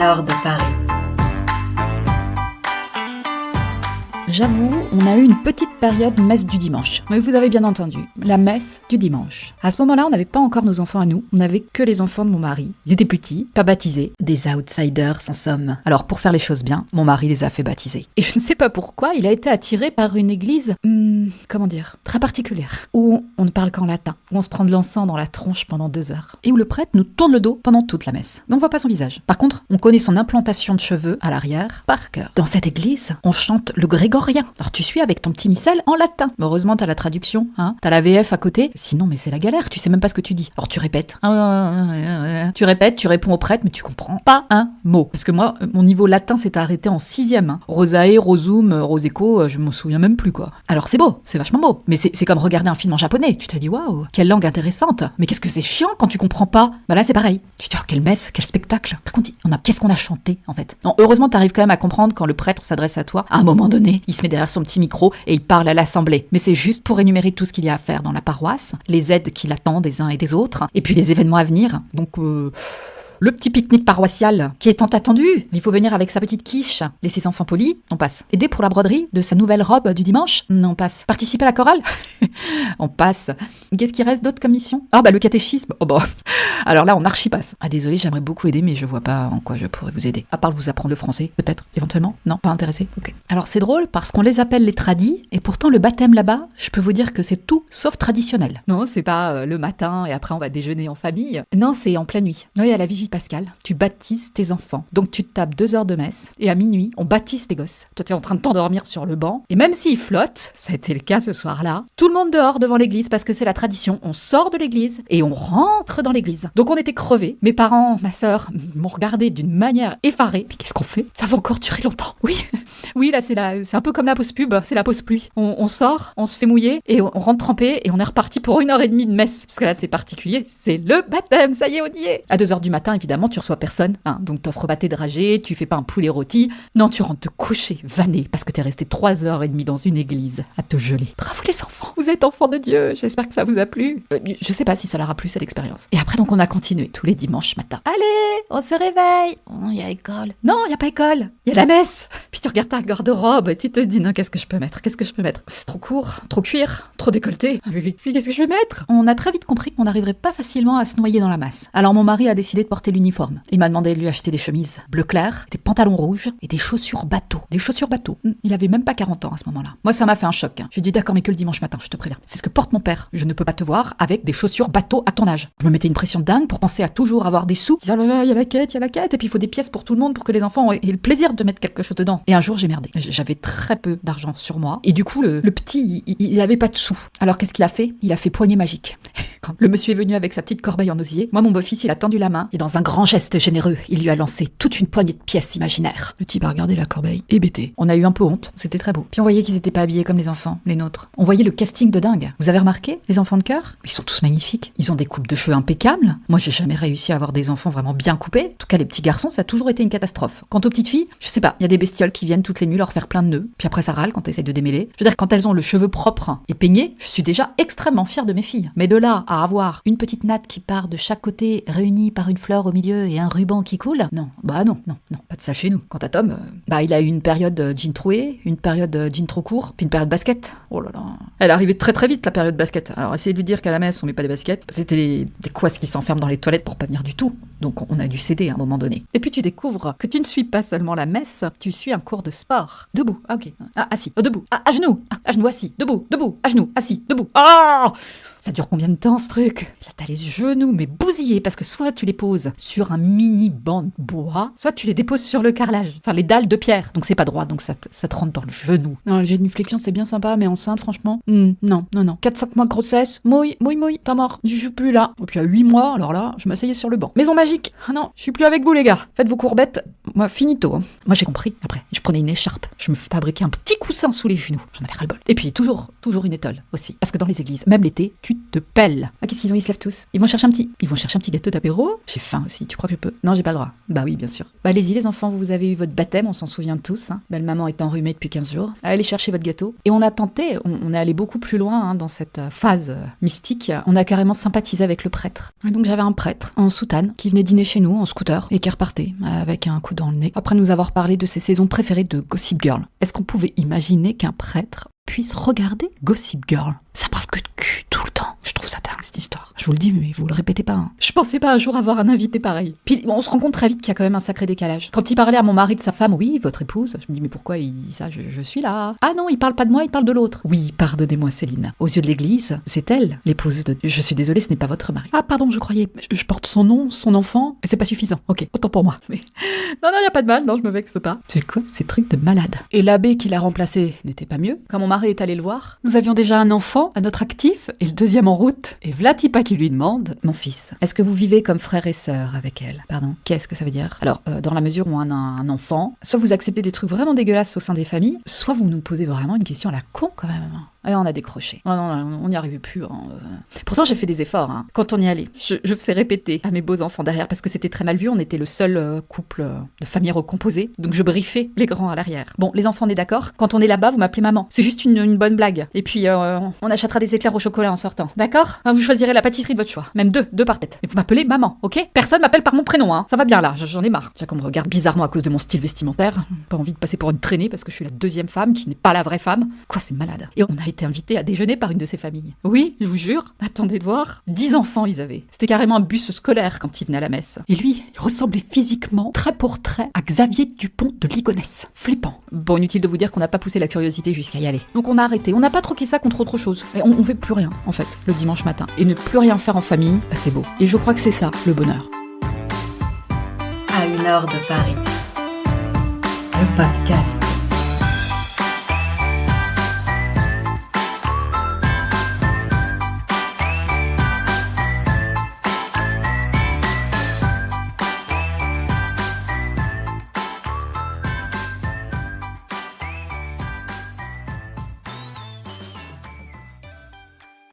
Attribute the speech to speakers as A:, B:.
A: nord de Paris.
B: J'avoue, on a eu une petite période messe du dimanche. Mais vous avez bien entendu, la messe du dimanche. À ce moment-là, on n'avait pas encore nos enfants à nous, on n'avait que les enfants de mon mari. Ils étaient petits, pas baptisés, des outsiders en somme. Alors pour faire les choses bien, mon mari les a fait baptiser. Et je ne sais pas pourquoi, il a été attiré par une église, très particulière, où on ne parle qu'en latin, où on se prend de l'encens dans la tronche pendant 2 heures, et où le prêtre nous tourne le dos pendant toute la messe. Donc on voit pas son visage. Par contre, on connaît son implantation de cheveux à l'arrière par cœur. Dans cette église, on chante le grégorien. Alors tu suis avec ton petit missel en latin. Mais heureusement t'as la traduction, hein. T'as la VF à côté. Sinon mais c'est la galère, tu sais même pas ce que tu dis. Alors tu répètes. Tu répètes, tu réponds au prêtre, mais tu comprends pas un mot. Parce que moi, mon niveau latin s'est arrêté en 6e. Hein. Rosae, Rosum, Roseco, je m'en souviens même plus quoi. Alors c'est beau, c'est vachement beau. Mais c'est comme regarder un film en japonais. Tu te dis waouh, quelle langue intéressante. Mais qu'est-ce que c'est chiant quand tu comprends pas. Bah là c'est pareil. Tu te dis oh, quelle messe, quel spectacle. Par contre, qu'est-ce qu'on a chanté en fait. Non, heureusement t'arrives quand même à comprendre quand le prêtre s'adresse à toi. À un moment donné, il se met derrière son petit micro et il parle à l'assemblée. Mais c'est juste pour énumérer tout ce qu'il y a à faire dans la paroisse, les aides qui l'attendent des uns et des autres, et puis les événements à venir. Donc le petit pique-nique paroissial qui est tant attendu. Il faut venir avec sa petite quiche et ses enfants polis, on passe. Aider pour la broderie de sa nouvelle robe du dimanche, on passe. Participer à la chorale, on passe. Qu'est-ce qui reste d'autre comme mission ? Ah bah le catéchisme, oh bah. Alors là on archi-passe. Ah désolé, j'aimerais beaucoup aider mais je vois pas en quoi je pourrais vous aider. À part vous apprendre le français, peut-être, éventuellement. Non, pas intéressé. Ok. Alors c'est drôle parce qu'on les appelle les tradis et pourtant le baptême là-bas, je peux vous dire que c'est tout sauf traditionnel. Non, c'est pas le matin et après on va déjeuner en famille. Non, c'est en pleine nuit. Oui, à la vigie Pascal, tu baptises tes enfants. Donc tu te tapes 2 heures de messe et à minuit, on baptise tes gosses. Toi, t'es en train de t'endormir sur le banc et même s'ils flottent, ça a été le cas ce soir-là, tout le monde dehors devant l'église parce que c'est la tradition. On sort de l'église et on rentre dans l'église. Donc on était crevés. Mes parents, ma sœur m'ont regardé d'une manière effarée. Puis qu'est-ce qu'on fait ? Ça va encore durer longtemps. Oui, oui, là c'est un peu comme la pause pub, c'est la pause pluie. On sort, on se fait mouiller et on rentre trempé et on est reparti pour 1h30 de messe. Parce que là c'est particulier, c'est le baptême, ça y est, on y est. À 2h du matin, évidemment, tu reçois personne, hein, donc t'offres pas tes dragées, tu fais pas un poulet rôti. Non, tu rentres te coucher, vanné, parce que t'es resté 3h30 dans une église à te geler. Bravo les enfants, vous êtes enfants de Dieu, j'espère que ça vous a plu. Je sais pas si ça leur a plu cette expérience. Et après donc on a continué tous les dimanches matin. Allez, on se réveille. Oh, y a école. Non, y a pas école, y a la messe. Puis tu regardes ta garde-robe et tu te dis non, qu'est-ce que je peux mettre ? C'est trop court, trop cuir, trop décolleté. Puis qu'est-ce que je vais mettre ? On a très vite compris qu'on n'arriverait pas facilement à se noyer dans la masse. Alors mon mari a décidé de porter l'uniforme. Il m'a demandé de lui acheter des chemises bleu clair, des pantalons rouges et des chaussures bateau. Des chaussures bateau. Il avait même pas 40 ans à ce moment-là. Moi, ça m'a fait un choc. Je lui ai dit d'accord, mais que le dimanche matin, je te préviens. C'est ce que porte mon père. Je ne peux pas te voir avec des chaussures bateau à ton âge. Je me mettais une pression dingue pour penser à toujours avoir des sous. Oh là là, il y a la quête. Et puis il faut des pièces pour tout le monde pour que les enfants aient le plaisir de mettre quelque chose dedans. Et un jour, j'ai merdé. J'avais très peu d'argent sur moi. Et du coup, le petit, il avait pas de sous. Alors qu'est-ce qu'il a fait ? Il a fait poignée magique. Quand le monsieur est venu avec sa petite corbeille en osier, moi, mon beau-fils, il a tendu la main et dans un grand geste généreux, il lui a lancé toute une poignée de pièces imaginaires. Le type a regardé la corbeille, hébété. On a eu un peu honte, c'était très beau. Puis on voyait qu'ils étaient pas habillés comme les enfants, les nôtres. On voyait le casting de dingue. Vous avez remarqué, les enfants de chœur ? Ils sont tous magnifiques. Ils ont des coupes de cheveux impeccables. Moi, j'ai jamais réussi à avoir des enfants vraiment bien coupés. En tout cas, les petits garçons, ça a toujours été une catastrophe. Quant aux petites filles, je sais pas, il y a des bestioles qui viennent toutes les nuits leur faire plein de nœuds. Puis après, ça râle quand t'essayes de démêler. Je veux dire, quand elles ont le cheveu propre et peigné, je suis déjà extrêmement fière de mes filles. Mais de là à avoir une petite natte qui part de chaque côté, réunie par une fleur au milieu et un ruban qui coule, non, bah non, pas de ça chez nous. Quant à Tom, il a eu une période jean troué, une période jean trop court, puis une période basket. Oh là là. Elle arrivait très très vite la période basket. Alors essayez de lui dire qu'à la messe on met pas des baskets. C'était des couasses qui s'enferment dans les toilettes pour pas venir du tout. Donc on a dû céder à un moment donné. Et puis tu découvres que tu ne suis pas seulement la messe, tu suis un cours de sport. Debout, ah, ok. Ah, assis, debout, à genoux, assis, debout, à genoux, assis, debout. Ah, ça dure combien de temps ce truc ? Là t'as les genoux mais bousillés parce que soit tu les poses sur un mini banc de bois, soit tu les déposes sur le carrelage. Enfin les dalles de pierre, donc c'est pas droit, donc ça te rentre dans le genou. Non, le génuflexion c'est bien sympa, mais enceinte franchement, non. 4-5 mois de grossesse, mouille, t'as mort, je joue plus là. Et puis à 8 mois, alors là, je m'asseyais sur le banc. Maison magique, ah non, je suis plus avec vous les gars. Faites vos courbettes, moi finito. Moi j'ai compris, après, je prenais une écharpe, je me fabriquais un petit coussin sous les genoux, j'en avais ras le bol. Et puis toujours une étole aussi, parce que dans les églises, même l'été, tu tu te pelles. Ah, qu'est-ce qu'ils ont? Ils se lèvent tous. Ils vont chercher un petit gâteau d'apéro. J'ai faim aussi, tu crois que je peux? Non, j'ai pas le droit. Bah oui, bien sûr. Bah allez-y les enfants, vous avez eu votre baptême, on s'en souvient tous. Belle maman est enrhumée depuis 15 jours. Allez chercher votre gâteau. Et on a tenté, on est allé beaucoup plus loin dans cette phase mystique. On a carrément sympathisé avec le prêtre. Et donc j'avais un prêtre en soutane qui venait dîner chez nous en scooter et qui repartait avec un coup dans le nez après nous avoir parlé de ses saisons préférées de Gossip Girl. Est-ce qu'on pouvait imaginer qu'un prêtre puisse regarder Gossip Girl? Ça parle que de cul tout le temps. Je trouve ça dingue cette histoire. Je vous le dis, mais vous le répétez pas. Je pensais pas un jour avoir un invité pareil. Puis on se rend compte très vite qu'il y a quand même un sacré décalage. Quand il parlait à mon mari de sa femme, oui, votre épouse, je me dis mais pourquoi il dit ça? Je suis là. Ah non, il parle pas de moi, il parle de l'autre. Oui, pardonnez-moi Céline. Aux yeux de l'église, c'est elle, l'épouse de... Je suis désolée, ce n'est pas votre mari. Ah pardon, je croyais. Je porte son nom, son enfant, et c'est pas suffisant. Ok, autant pour moi. Mais... Non, y a pas de mal, non, je me vexe pas. C'est quoi ces trucs de malade? Et l'abbé qui l'a remplacé n'était pas mieux. Quand mon mari est allé le voir, nous avions déjà un enfant à notre actif, et le deuxième en route. Et Vlatipa qui lui demande, mon fils, est-ce que vous vivez comme frère et sœur avec elle? Pardon, qu'est-ce que ça veut dire? Alors, dans la mesure où on a un enfant, soit vous acceptez des trucs vraiment dégueulasses au sein des familles, soit vous nous posez vraiment une question à la con quand même. Et on a décroché. Non, on n'y arrivait plus. Pourtant, j'ai fait des efforts. Quand on y allait, je faisais répéter à mes beaux-enfants derrière parce que c'était très mal vu. On était le seul couple de famille recomposée. Donc, je briefais les grands à l'arrière. Bon, les enfants, on est d'accord? Quand on est là-bas, vous m'appelez maman. C'est juste une bonne blague. Et puis, on achètera des éclairs au chocolat en sortant. D'accord? Vous choisirez la pâtisserie de votre choix. Même deux par tête. Et vous m'appelez maman, ok? Personne m'appelle par mon prénom, Ça va bien là, j'en ai marre. Déjà qu'on me regarde bizarrement à cause de mon style vestimentaire. Pas envie de passer pour une traînée parce que je suis la deuxième femme qui n'est pas la vraie femme. Quoi, c'est malade. Et on a été invité à déjeuner par une de ces familles. Oui, je vous jure. Attendez de voir. 10 enfants ils avaient. C'était carrément un bus scolaire quand ils venaient à la messe. Et lui, il ressemblait physiquement, trait pour trait, à Xavier Dupont de Ligonnès. Flippant. Bon, inutile de vous dire qu'on n'a pas poussé la curiosité jusqu'à y aller. Donc on a arrêté. On n'a pas troqué ça contre autre chose. Et on fait plus rien, en fait, le dimanche matin. Et ne plus rien faire en famille, c'est beau. Et je crois que c'est ça, le bonheur.
A: À 1 heure de Paris. Le podcast.